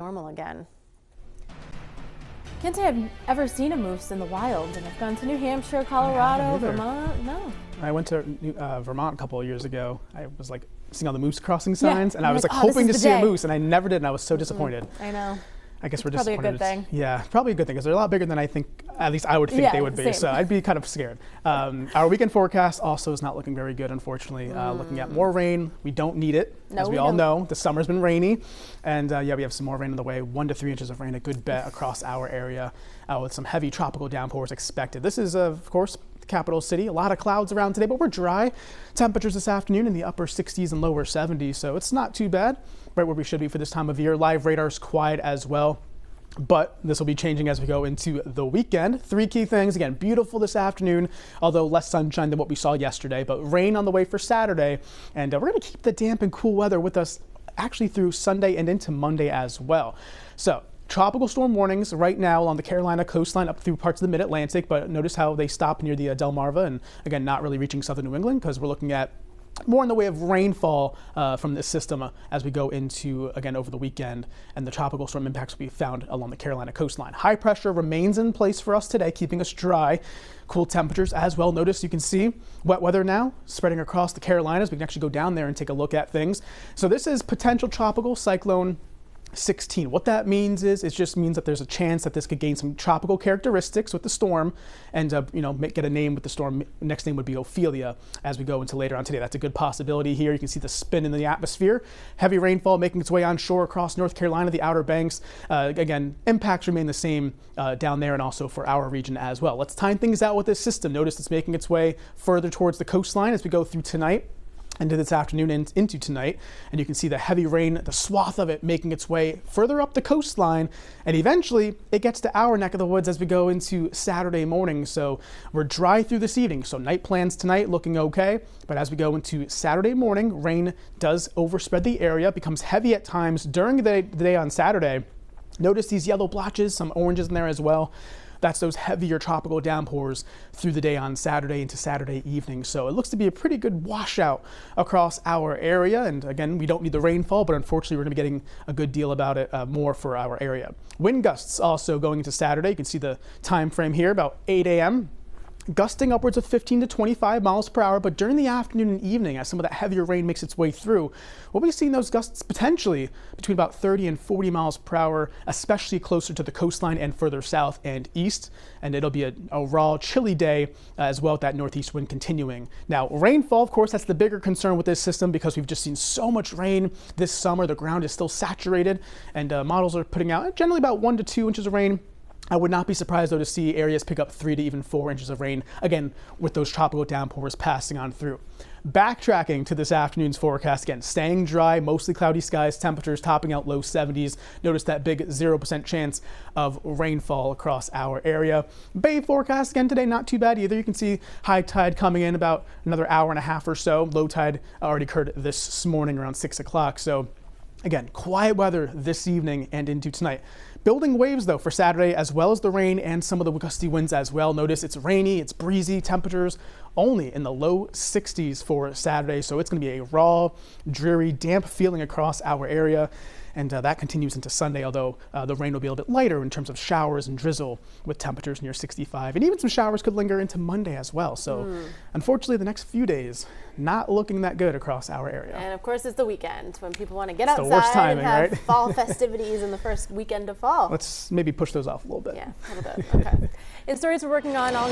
normal again. Can't say I've ever seen a moose in the wild, and I've gone to New Hampshire, Colorado, Vermont. No. I went to Vermont a couple of years ago. I was like seeing all the moose crossing signs, and I was like, like hoping to see a moose, and I never did, and I was so disappointed. I know. I guess we're probably disappointed. Probably a good thing. Yeah, probably a good thing, because they're a lot bigger than I think, at least I would think they would be. Same. So I'd be kind of scared. Our weekend forecast also is not looking very good, unfortunately. Looking at more rain. We don't need it, as we all know. The summer's been rainy, and yeah, we have some more rain on the way. 1 to 3 inches of rain, a good bet across our area, with some heavy tropical downpours expected. This is, of course, the capital city. A lot of clouds around today, but we're dry. Temperatures this afternoon in the upper 60s and lower 70s, so it's not too bad. Right where we should be for this time of year. Live radar's quiet as well. But this will be changing as we go into the weekend. 3 key things. Again, beautiful this afternoon, although less sunshine than what we saw yesterday, but rain on the way for Saturday. And we're going to keep the damp and cool weather with us actually through Sunday and into Monday as well. So tropical storm warnings right now along the Carolina coastline up through parts of the mid-Atlantic, but notice how they stop near the Delmarva and again, not really reaching southern New England, because we're looking at more in the way of rainfall from this system as we go into, again, over the weekend, and the tropical storm impacts will be found along the Carolina coastline. High pressure remains in place for us today, keeping us dry. Cool temperatures as well. Notice you can see wet weather now spreading across the Carolinas. We can actually go down there and take a look at things. So this is potential tropical cyclone 16. What that means is it just means that there's a chance that this could gain some tropical characteristics with the storm and get a name with the storm. Next name would be Ophelia as we go into later on today. That's a good possibility here. You can see the spin in the atmosphere. Heavy rainfall making its way onshore across North Carolina, the Outer Banks. Again, impacts remain the same down there and also for our region as well. Let's time things out with this system. Notice it's making its way further towards the coastline as we go through tonight into this afternoon and into tonight, and you can see the heavy rain, the swath of it making its way further up the coastline, and eventually it gets to our neck of the woods as we go into Saturday morning. So we're dry through this evening, so night plans tonight looking okay, but as we go into Saturday morning, rain does overspread the area, becomes heavy at times during the day on Saturday. Notice these yellow blotches, some oranges in there as well. That's those heavier tropical downpours through the day on Saturday into Saturday evening. So it looks to be a pretty good washout across our area. And again, we don't need the rainfall, but unfortunately we're going to be getting a good deal about it more for our area. Wind gusts also going into Saturday. You can see the time frame here, about 8 a.m. Gusting upwards of 15 to 25 miles per hour, but during the afternoon and evening, as some of that heavier rain makes its way through, we'll be seeing those gusts potentially between about 30 and 40 miles per hour, especially closer to the coastline and further south and east. And it'll be a raw, chilly day as well with that northeast wind continuing. Now, rainfall, of course, that's the bigger concern with this system because we've just seen so much rain this summer. The ground is still saturated, and models are putting out generally about 1 to 2 inches of rain. I would not be surprised, though, to see areas pick up 3 to even 4 inches of rain, again, with those tropical downpours passing on through. Backtracking to this afternoon's forecast, again, staying dry, mostly cloudy skies, temperatures topping out low 70s. Notice that big 0% chance of rainfall across our area. Bay forecast, again, today, not too bad either. You can see high tide coming in about another hour and a half or so. Low tide already occurred this morning around 6 o'clock. So, again, quiet weather this evening and into tonight. Building waves, though, for Saturday, as well as the rain and some of the gusty winds as well. Notice it's rainy, it's breezy, temperatures only in the low 60s for Saturday. So it's going to be a raw, dreary, damp feeling across our area. And that continues into Sunday, although the rain will be a little bit lighter in terms of showers and drizzle with temperatures near 65. And even some showers could linger into Monday as well. So unfortunately, the next few days, not looking that good across our area. And of course, it's the weekend when people want to get outside the worst timing, and have right? fall festivities in the first weekend of fall. Let's maybe push those off a little bit. Yeah, a little bit. Okay. In stories we're working on all